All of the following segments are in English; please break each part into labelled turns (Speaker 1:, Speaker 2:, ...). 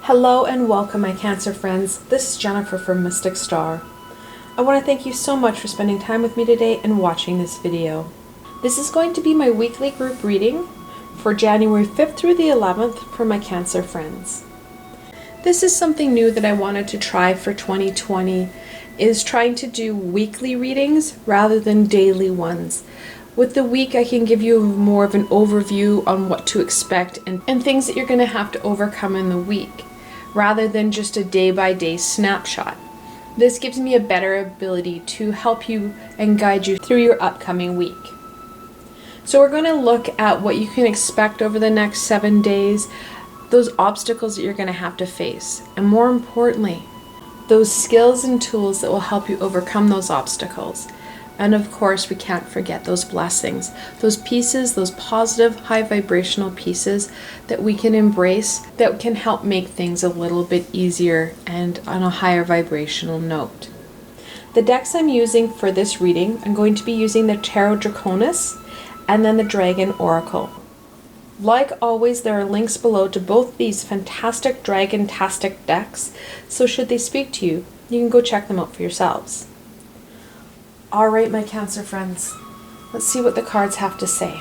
Speaker 1: Hello and welcome, my Cancer friends. This is Jennifer from Mystic Star. I want to thank you so much for spending time with me today and watching this video. This is going to be my weekly group reading for January 5th through the 11th for my Cancer friends. This is something new that I wanted to try for 2020, is trying to do weekly readings rather than daily ones. With the week, I can give you more of an overview on what to expect and things that you're going to have to overcome in the week, rather than just a day-by-day snapshot. This gives me a better ability to help you and guide you through your upcoming week. So we're going to look at what you can expect over the next 7 days, those obstacles that you're going to have to face, and more importantly, those skills and tools that will help you overcome those obstacles. And of course, we can't forget those blessings, those pieces, those positive, high vibrational pieces that we can embrace that can help make things a little bit easier and on a higher vibrational note. The decks I'm using for this reading, I'm going to be using the Tarot Draconis and then the Dragon Oracle. Like always, there are links below to both these fantastic Dragon-tastic decks, so should they speak to you, you can go check them out for yourselves. Alright, my Cancer friends, let's see what the cards have to say.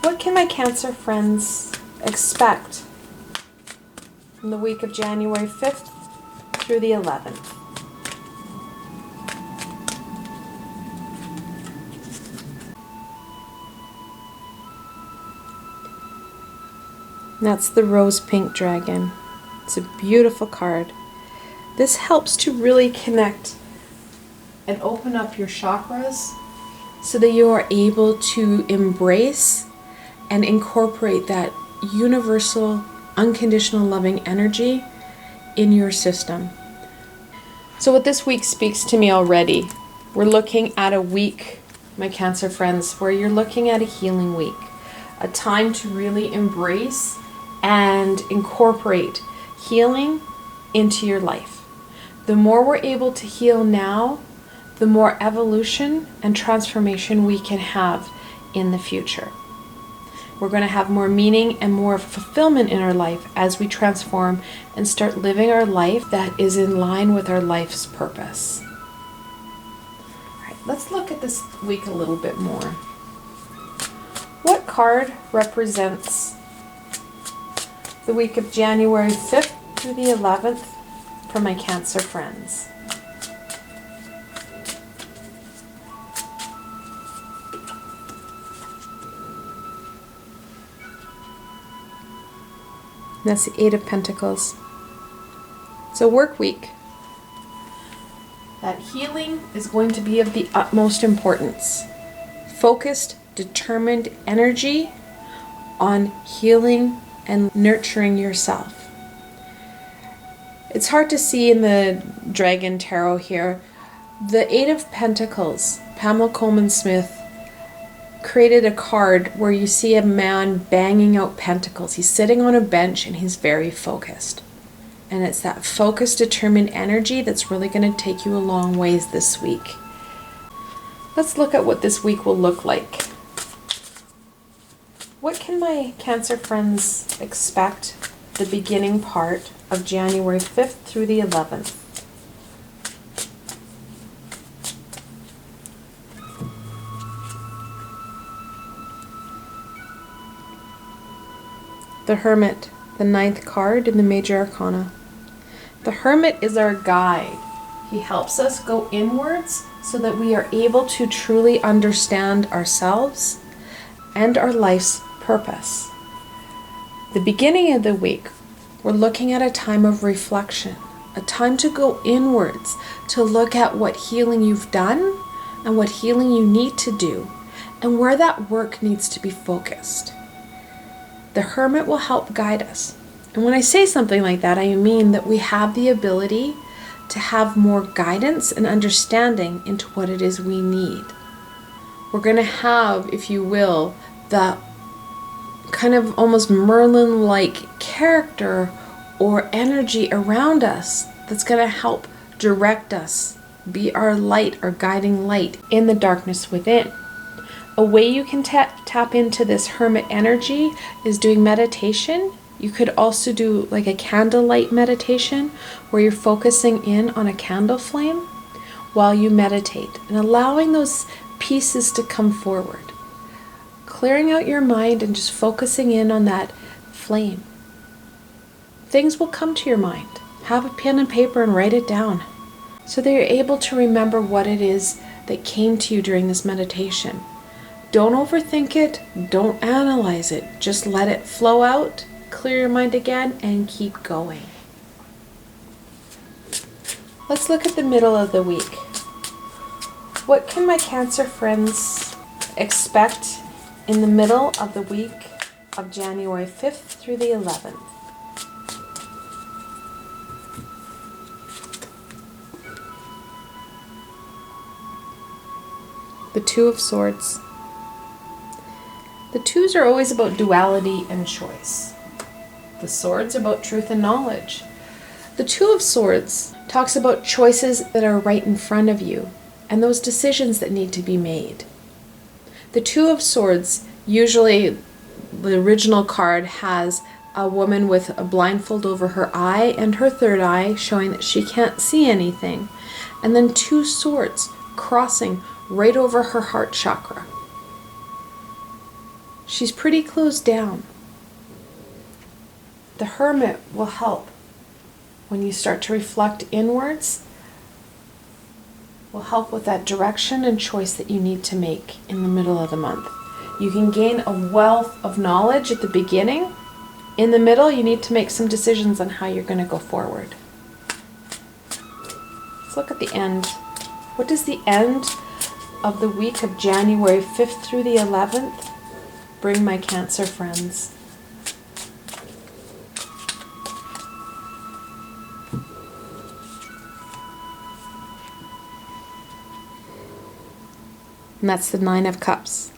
Speaker 1: What can my Cancer friends expect from the week of January 5th through the 11th? That's the Rose Pink Dragon. It's a beautiful card. This helps to really connect and open up your chakras so that you are able to embrace and incorporate that universal, unconditional loving energy in your system. So what this week speaks to me already, we're looking at a week, my Cancer friends, where you're looking at a healing week, a time to really embrace and incorporate healing into your life. The more we're able to heal now, the more evolution and transformation we can have in the future. We're going to have more meaning and more fulfillment in our life as we transform and start living our life that is in line with our life's purpose. All right, let's look at this week a little bit more. What card represents the week of January 5th through the 11th for my Cancer friends? That's the Eight of Pentacles. It's a work week. That healing is going to be of the utmost importance. Focused, determined energy on healing and nurturing yourself. It's hard to see in the Dragon Tarot here. The Eight of Pentacles, Pamela Coleman Smith created a card where you see a man banging out pentacles. He's sitting on a bench and he's very focused. And it's that focused, determined energy that's really going to take you a long ways this week. Let's look at what this week will look like. What can my Cancer friends expect the beginning part of January 5th through the 11th? The Hermit, the 9th card in the Major Arcana. The Hermit is our guide. He helps us go inwards so that we are able to truly understand ourselves and our life's purpose. The beginning of the week, we're looking at a time of reflection, a time to go inwards, to look at what healing you've done and what healing you need to do, and where that work needs to be focused. The Hermit will help guide us. And when I say something like that, I mean that we have the ability to have more guidance and understanding into what it is we need. We're going to have, if you will, the kind of almost Merlin-like character or energy around us that's going to help direct us, be our light, our guiding light in the darkness within. A way you can tap into this Hermit energy is doing meditation You could also do like a candlelight meditation where you're focusing in on a candle flame while you meditate and allowing those pieces to come forward. Clearing out your mind and just focusing in on that flame. Things will come to your mind. Have a pen and paper and write it down so that you're able to remember what it is that came to you during this meditation. Don't overthink it. Don't analyze it. Just let it flow out, clear your mind again, and keep going. Let's look at the middle of the week. What can my Cancer friends expect in the middle of the week of January 5th through the 11th? The Two of Swords. The twos are always about duality and choice. The swords are about truth and knowledge. The Two of Swords talks about choices that are right in front of you and those decisions that need to be made. The Two of Swords, usually the original card has a woman with a blindfold over her eye and her third eye showing that she can't see anything. And then two swords crossing right over her heart chakra. She's pretty closed down. The Hermit will help when you start to reflect inwards, will help with that direction and choice that you need to make in the middle of the month. You can gain a wealth of knowledge at the beginning. In the middle, you need to make some decisions on how you're going to go forward. Let's look at the end. What does the end of the week of January 5th through the 11th bring my Cancer friends? And that's the Nine of Cups.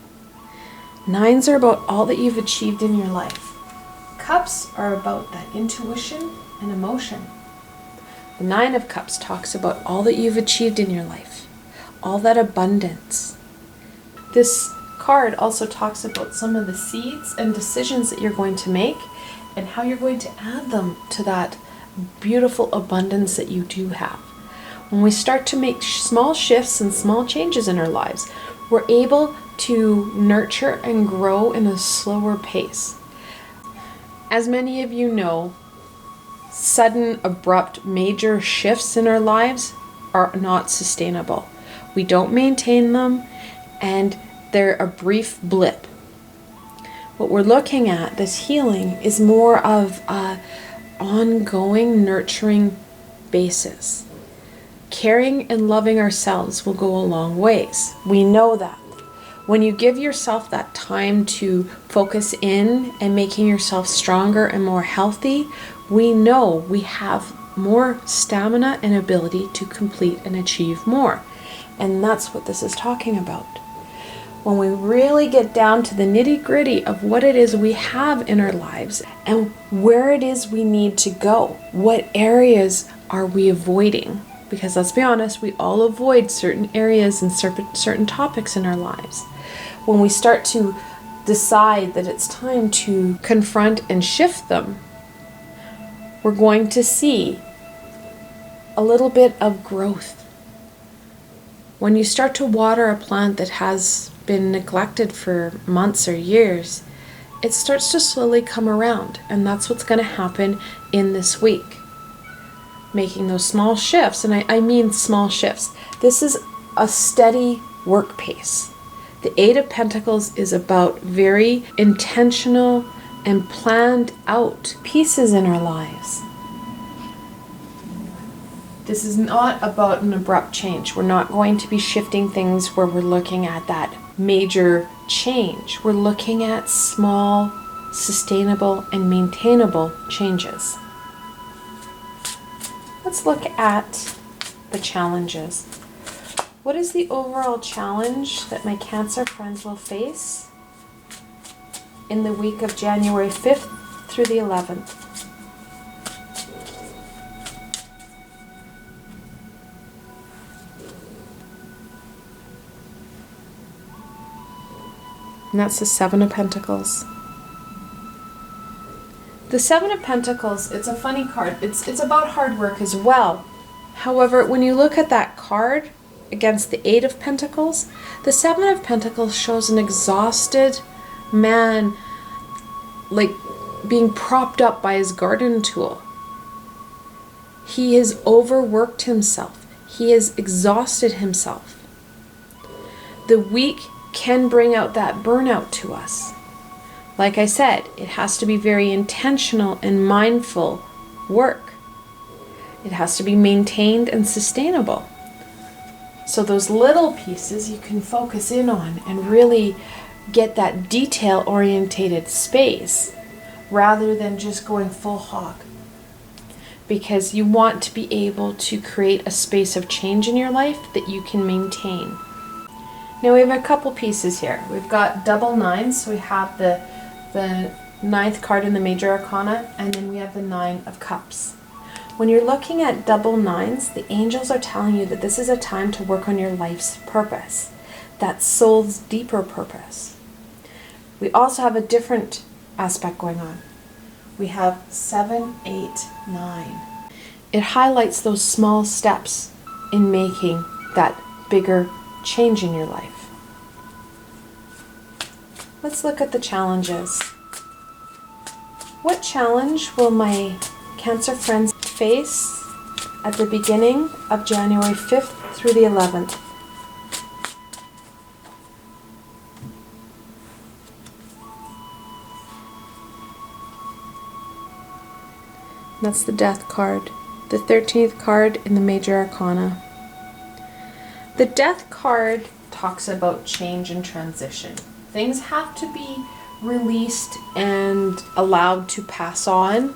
Speaker 1: Nines are about all that you've achieved in your life. Cups are about that intuition and emotion. The Nine of Cups talks about all that you've achieved in your life, all that abundance. This card also talks about some of the seeds and decisions that you're going to make and how you're going to add them to that beautiful abundance that you do have. When we start to make small shifts and small changes in our lives, we're able to nurture and grow in a slower pace. As many of you know, sudden, abrupt, major shifts in our lives are not sustainable. We don't maintain them, and they're a brief blip. What we're looking at, this healing, is more of an ongoing, nurturing basis. Caring and loving ourselves will go a long ways. We know that. When you give yourself that time to focus in and making yourself stronger and more healthy, we know we have more stamina and ability to complete and achieve more. And that's what this is talking about. When we really get down to the nitty-gritty of what it is we have in our lives and where it is we need to go, what areas are we avoiding? Because let's be honest, we all avoid certain areas and certain topics in our lives. When we start to decide that it's time to confront and shift them, we're going to see a little bit of growth. When you start to water a plant that has been neglected for months or years, it starts to slowly come around, and that's what's going to happen in this week. Making those small shifts, and I mean small shifts. This is a steady work pace. The Eight of Pentacles is about very intentional and planned out pieces in our lives. This is not about an abrupt change. We're not going to be shifting things where we're looking at that major change. We're looking at small, sustainable, and maintainable changes. Let's look at the challenges. What is the overall challenge that my Cancer friends will face in the week of January 5th through the 11th? And that's the Seven of Pentacles. The Seven of Pentacles, it's a funny card. It's about hard work as well. However, when you look at that card against the Eight of Pentacles, the Seven of Pentacles shows an exhausted man, like being propped up by his garden tool. He has overworked himself. He has exhausted himself. The week can bring out that burnout to us. Like I said, it has to be very intentional and mindful work. It has to be maintained and sustainable. So those little pieces you can focus in on and really get that detail-orientated space rather than just going full hog. Because you want to be able to create a space of change in your life that you can maintain. Now we have a couple pieces here. We've got double nines, so we have the ninth card in the Major Arcana, and then we have the Nine of Cups. When you're looking at double nines, the angels are telling you that this is a time to work on your life's purpose, that soul's deeper purpose. We also have a different aspect going on. We have 7, 8, 9. It highlights those small steps in making that bigger change in your life. Let's look at the challenges. What challenge will my Cancer friends face at the beginning of January 5th through the 11th? That's the Death card, the 13th card in the Major Arcana. The Death card talks about change and transition. Things have to be released and allowed to pass on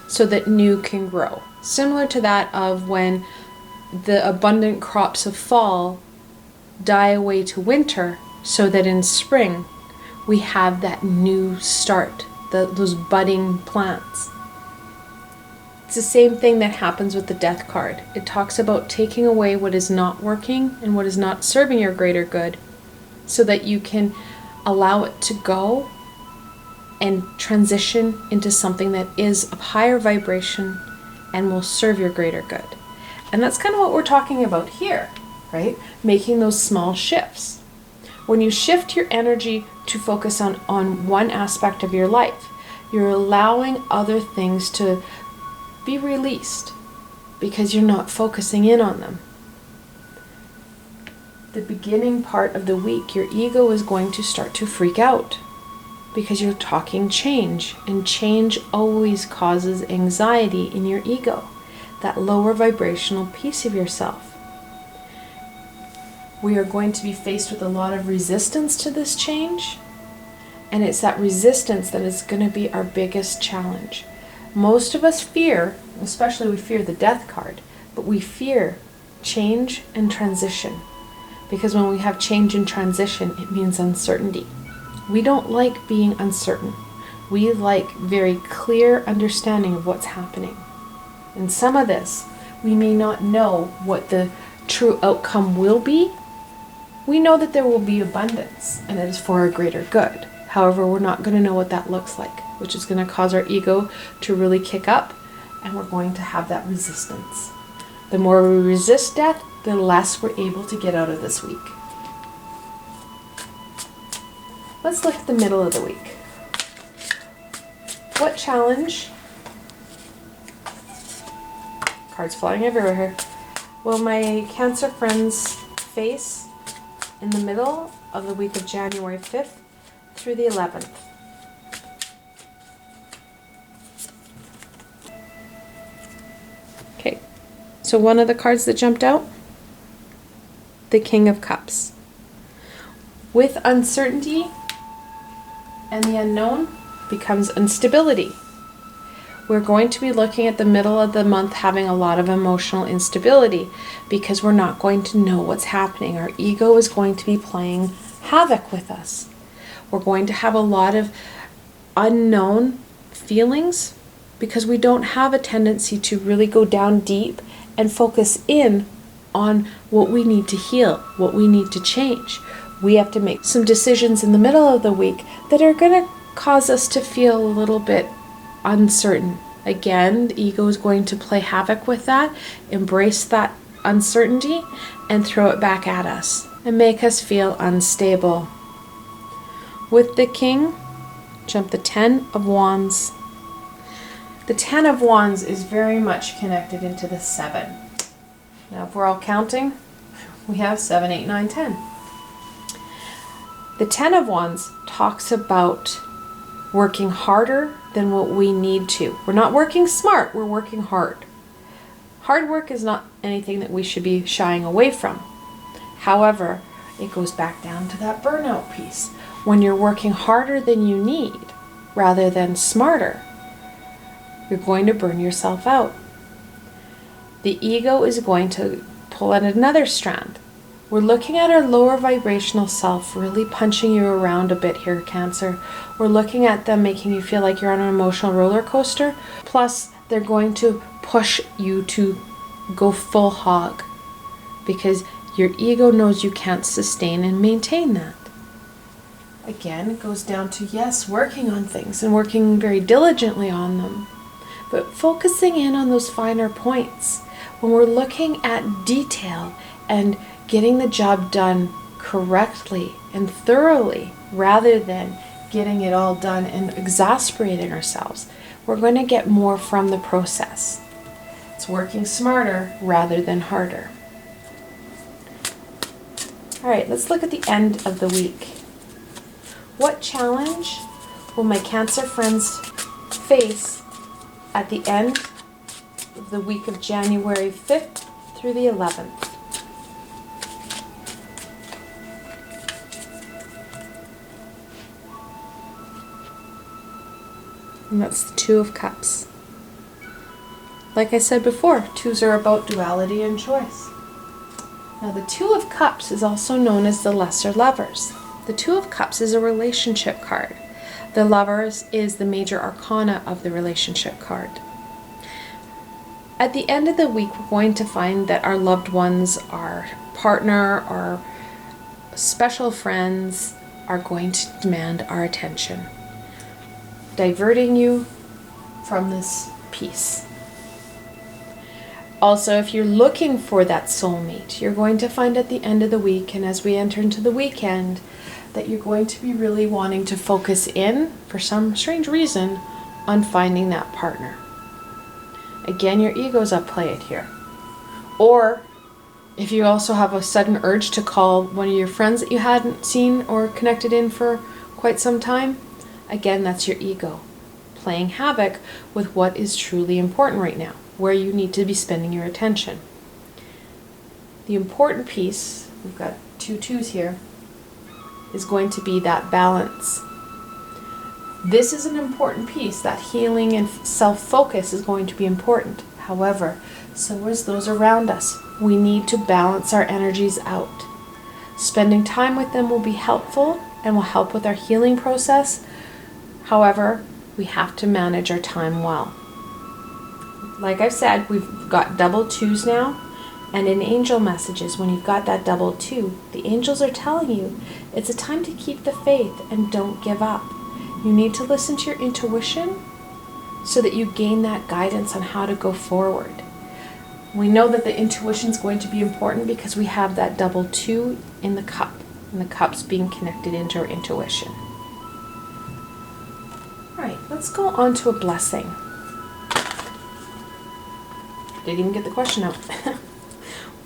Speaker 1: so that new can grow. Similar to that of when the abundant crops of fall die away to winter, so that in spring we have that new start, those budding plants. It's the same thing that happens with the Death card. It talks about taking away what is not working and what is not serving your greater good, so that you can allow it to go and transition into something that is of higher vibration and will serve your greater good. And that's kind of what we're talking about here, right? Making those small shifts. When you shift your energy to focus on one aspect of your life, you're allowing other things to be released because you're not focusing in on them. The beginning part of the week, your ego is going to start to freak out because you're talking change, and change always causes anxiety in your ego, that lower vibrational piece of yourself. We are going to be faced with a lot of resistance to this change, and it's that resistance that is going to be our biggest challenge. Most of us fear, especially we fear the Death card, but we fear change and transition. Because when we have change and transition, it means uncertainty. We don't like being uncertain. We like very clear understanding of what's happening. In some of this, we may not know what the true outcome will be. We know that there will be abundance, and it is for our greater good. However, we're not going to know what that looks like, which is going to cause our ego to really kick up, and we're going to have that resistance. The more we resist death, the less we're able to get out of this week. Let's look at the middle of the week. What challenge, cards flying everywhere here, will my Cancer friends face in the middle of the week of January 5th through the 11th? Okay, so one of the cards that jumped out, the King of Cups. With uncertainty and the unknown becomes instability. We're going to be looking at the middle of the month having a lot of emotional instability because we're not going to know what's happening. Our ego is going to be playing havoc with us. We're going to have a lot of unknown feelings because we don't have a tendency to really go down deep and focus in on what we need to heal, what we need to change. We have to make some decisions in the middle of the week that are going to cause us to feel a little bit uncertain. Again, the ego is going to play havoc with that, embrace that uncertainty, and throw it back at us and make us feel unstable. With the King, jump the 10 of Wands. The 10 of Wands is very much connected into the 7. Now, if we're all counting, we have 7, 8, 9, 10. The 10 of Wands talks about working harder than what we need to. We're not working smart, we're working hard. Hard work is not anything that we should be shying away from. However, it goes back down to that burnout piece. When you're working harder than you need, rather than smarter, you're going to burn yourself out. The ego is going to pull at another strand. We're looking at our lower vibrational self really punching you around a bit here, Cancer. We're looking at them making you feel like you're on an emotional roller coaster. Plus, they're going to push you to go full hog because your ego knows you can't sustain and maintain that. Again, it goes down to, yes, working on things and working very diligently on them, but focusing in on those finer points. When we're looking at detail and getting the job done correctly and thoroughly, rather than getting it all done and exasperating ourselves, we're going to get more from the process. It's working smarter rather than harder. All right, let's look at the end of the week. What challenge will my Cancer friends face at the end of the week of January 5th through the 11th? And that's the Two of Cups. Like I said before, twos are about duality and choice. Now the Two of Cups is also known as the Lesser Lovers. The Two of Cups is a relationship card. The Lovers is the major arcana of the relationship card. At the end of the week, we're going to find that our loved ones, our partner, our special friends are going to demand our attention, diverting you from this piece. Also, if you're looking for that soulmate, you're going to find at the end of the week, and as we enter into the weekend, that you're going to be really wanting to focus in, for some strange reason, on finding that partner. Again, your ego's at play it here. Or if you also have a sudden urge to call one of your friends that you hadn't seen or connected in for quite some time, again, that's your ego playing havoc with what is truly important right now, where you need to be spending your attention. The important piece, we've got 2 twos here, is going to be that balance. This is an important piece. That healing and self-focus is going to be important. However, so is those around us. We need to balance our energies out. Spending time with them will be helpful and will help with our healing process. However, we have to manage our time well. Like I've said, we've got double twos now, and in angel messages, when you've got that double 2, the angels are telling you it's a time to keep the faith and don't give up. You need to listen to your intuition so that you gain that guidance on how to go forward. We know that the intuition is going to be important because we have that double 2 in the cup, and the cups being connected into our intuition. All right, let's go on to a blessing. Didn't even get the question out.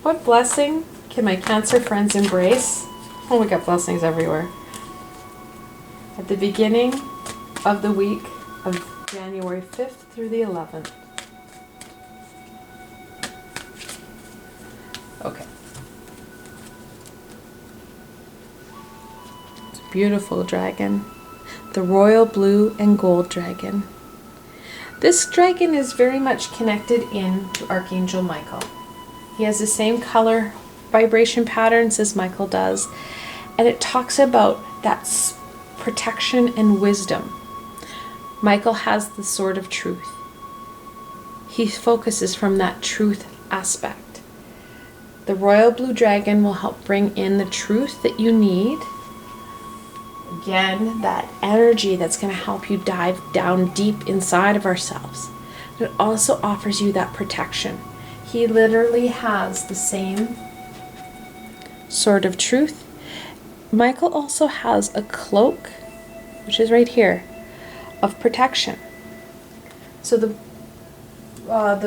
Speaker 1: What blessing can my Cancer friends embrace? Oh, we got blessings everywhere. At the beginning of the week of January 5th through the 11th. Okay. It's a beautiful dragon. The royal blue and gold dragon. This dragon is very much connected in to Archangel Michael. He has the same color vibration patterns as Michael does, and it talks about that protection and wisdom. Michael has the sword of truth. He focuses from that truth aspect. The royal blue dragon will help bring in the truth that you need Again, that energy that's going to help you dive down deep inside of ourselves. It also offers you that protection. He literally has the same sword of truth. Michael also has a cloak, which is right here, of protection. So the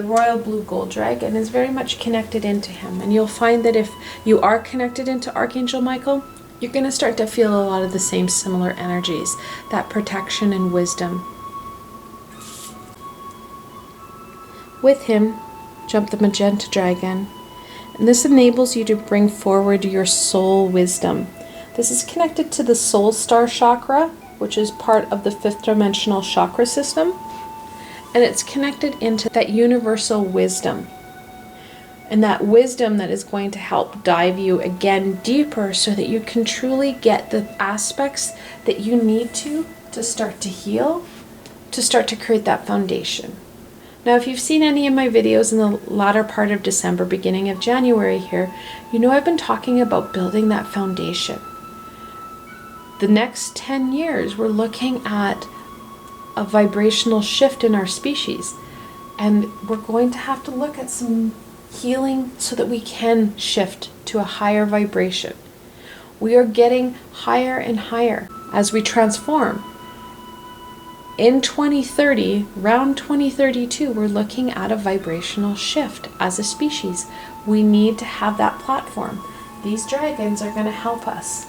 Speaker 1: royal blue gold dragon is very much connected into him. And you'll find that if you are connected into Archangel Michael, you're going to start to feel a lot of the same similar energies, that protection and wisdom. With him, jump the magenta dragon. And this enables you to bring forward your soul wisdom. This is connected to the soul star chakra, which is part of the 5th dimensional chakra system. And it's connected into that universal wisdom. And that wisdom that is going to help dive you again deeper so that you can truly get the aspects that you need to start to heal, to start to create that foundation. Now, if you've seen any of my videos in the latter part of December, beginning of January here, you know I've been talking about building that foundation. The next 10 years, we're looking at a vibrational shift in our species. And we're going to have to look at some healing so that we can shift to a higher vibration. We are getting higher and higher as we transform. In 2030, around 2032, we're looking at a vibrational shift as a species. We need to have that platform. These dragons are going to help us.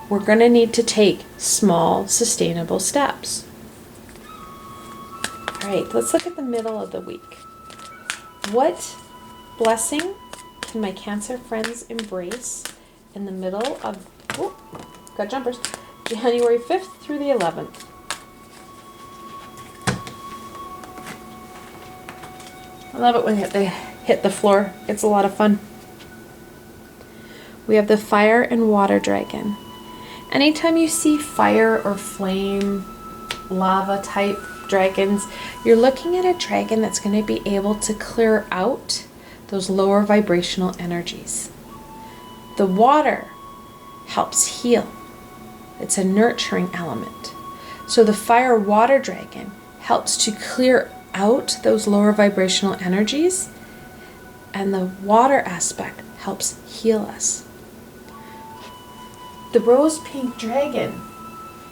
Speaker 1: We're going to need to take small, sustainable steps. All right, let's look at the middle of the week. What blessing can my Cancer friends embrace in the middle of, got jumpers, January 5th through the 11th? I love it when they hit the floor. It's a lot of fun. We have the fire and water dragon. Anytime you see fire or flame, lava type dragons, you're looking at a dragon that's going to be able to clear out those lower vibrational energies. The water helps heal. It's a nurturing element. So the fire water dragon helps to clear out those lower vibrational energies, and the water aspect helps heal us. The rose pink dragon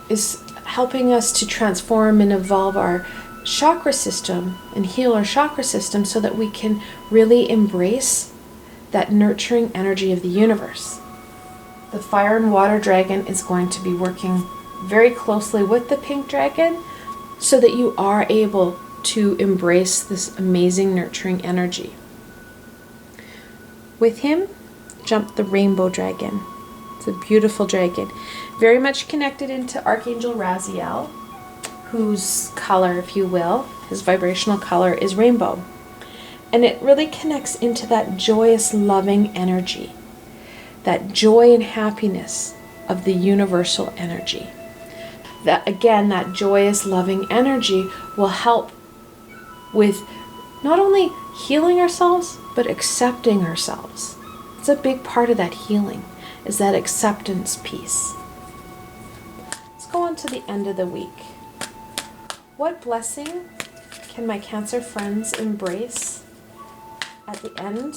Speaker 1: is helping us to transform and evolve our chakra system and heal our chakra system so that we can really embrace that nurturing energy of the universe. The fire and water dragon is going to be working very closely with the pink dragon so that you are able to embrace this amazing nurturing energy. With him, jump the rainbow dragon. It's a beautiful dragon, very much connected into Archangel Raziel, whose color, if you will, his vibrational color is rainbow. And it really connects into that joyous, loving energy, that joy and happiness of the universal energy. That, again, that joyous, loving energy will help with not only healing ourselves, but accepting ourselves. It's a big part of that healing, is that acceptance piece. Let's go on to the end of the week. What blessing can my Cancer friends embrace at the end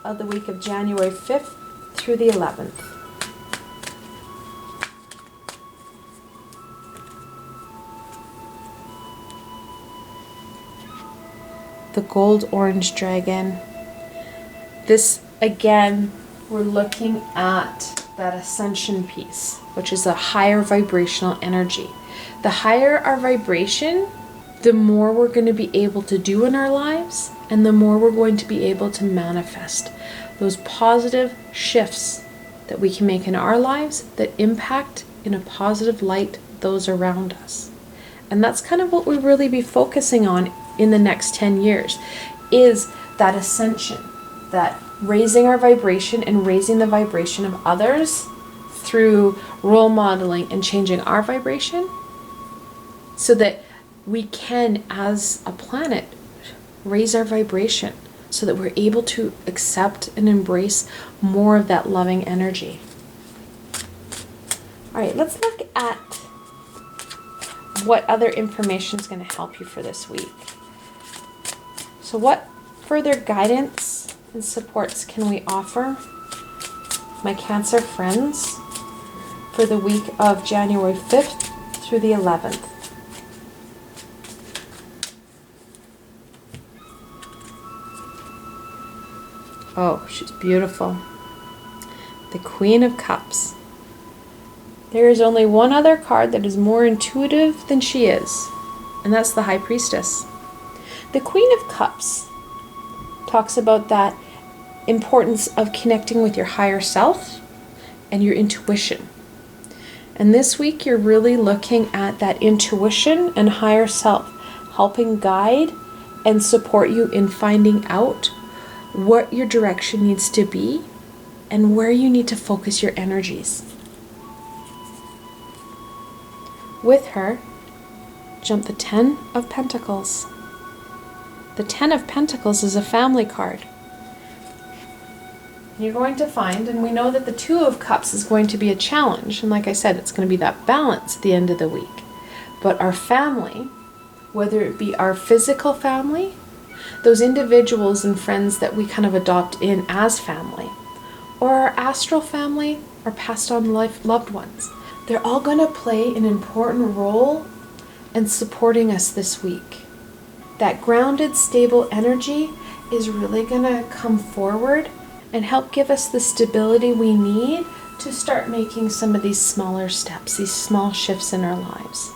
Speaker 1: of the week of January 5th through the 11th? The gold orange dragon. This, again, we're looking at that ascension piece, which is a higher vibrational energy. The higher our vibration, the more we're going to be able to do in our lives, and the more we're going to be able to manifest those positive shifts that we can make in our lives that impact in a positive light those around us. And that's kind of what we really be focusing on in the next 10 years, is that ascension, that raising our vibration and raising the vibration of others through role modeling and changing our vibration so that we can, as a planet, raise our vibration so that we're able to accept and embrace more of that loving energy. All right, let's look at what other information is going to help you for this week. So what further guidance and supports can we offer my Cancer friends for the week of January 5th through the 11th? Oh, she's beautiful. The Queen of Cups. There is only one other card that is more intuitive than she is, and that's the High Priestess. The Queen of Cups talks about that importance of connecting with your higher self and your intuition. And this week you're really looking at that intuition and higher self helping guide and support you in finding out what your direction needs to be and where you need to focus your energies. With her, jump the 10 of Pentacles. The 10 of Pentacles is a family card. You're going to find, and we know that the 2 of Cups is going to be a challenge, and like I said, it's going to be that balance at the end of the week. But our family, whether it be our physical family, those individuals and friends that we kind of adopt in as family, or our astral family, or passed on life loved ones, they're all going to play an important role in supporting us this week. That grounded, stable energy is really going to come forward and help give us the stability we need to start making some of these smaller steps, these small shifts in our lives.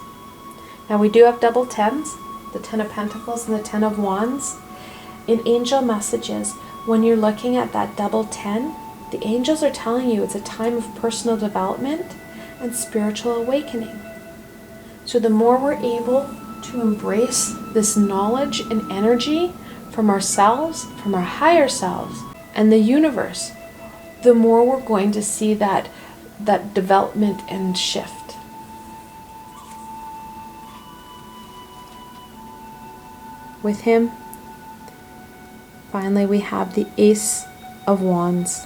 Speaker 1: Now we do have double 10s, the 10 of Pentacles and the 10 of Wands. In angel messages, when you're looking at that double 10, the angels are telling you it's a time of personal development and spiritual awakening. So the more we're able to embrace this knowledge and energy from ourselves, from our higher selves, and the universe, the more we're going to see that development and shift. With him, finally we have the Ace of Wands.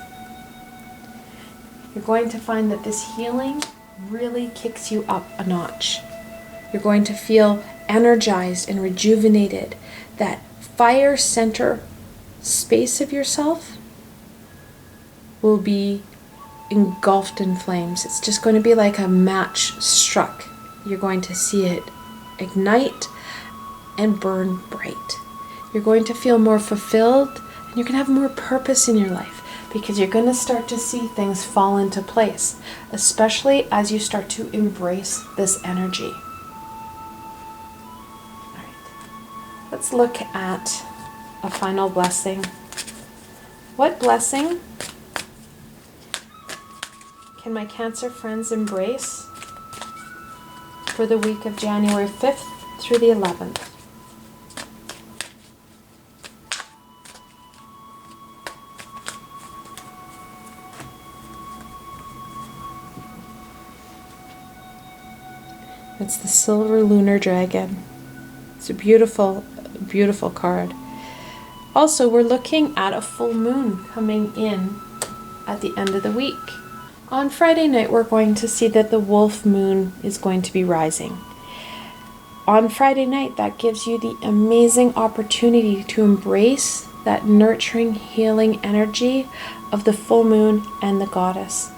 Speaker 1: You're going to find that this healing really kicks you up a notch. You're going to feel energized and rejuvenated. That fire center space of yourself will be engulfed in flames. It's just going to be like a match struck. You're going to see it ignite and burn bright. You're going to feel more fulfilled, and you're going to have more purpose in your life, because you're going to start to see things fall into place, especially as you start to embrace this energy. All right. Let's look at a final blessing. What blessing can my Cancer friends embrace for the week of January 5th through the 11th? It's the Silver Lunar Dragon. It's a beautiful, beautiful card. Also, we're looking at a full moon coming in at the end of the week. On Friday night, we're going to see that the wolf moon is going to be rising. On Friday night, that gives you the amazing opportunity to embrace that nurturing, healing energy of the full moon and the goddess.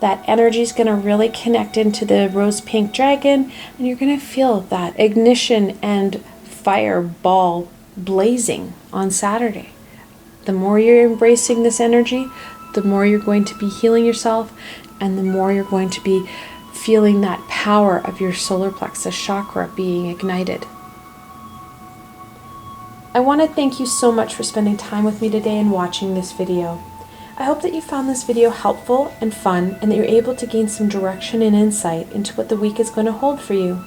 Speaker 1: That energy is going to really connect into the rose pink dragon, and you're going to feel that ignition and fireball blazing on Saturday. The more you're embracing this energy, the more you're going to be healing yourself, and the more you're going to be feeling that power of your solar plexus chakra being ignited. I want to thank you so much for spending time with me today and watching this video. I hope that you found this video helpful and fun, and that you're able to gain some direction and insight into what the week is going to hold for you.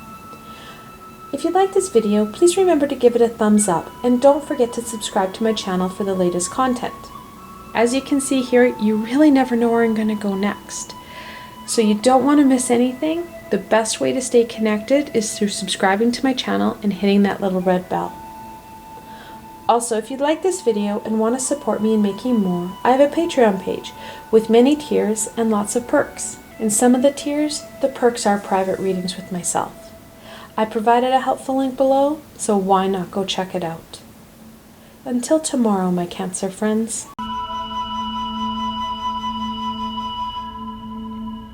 Speaker 1: If you like this video, please remember to give it a thumbs up, and don't forget to subscribe to my channel for the latest content. As you can see here, you really never know where I'm going to go next. So you don't want to miss anything. The best way to stay connected is through subscribing to my channel and hitting that little red bell. Also, if you'd like this video and want to support me in making more, I have a Patreon page with many tiers and lots of perks. In some of the tiers, the perks are private readings with myself. I provided a helpful link below, so why not go check it out? Until tomorrow, my Cancer friends.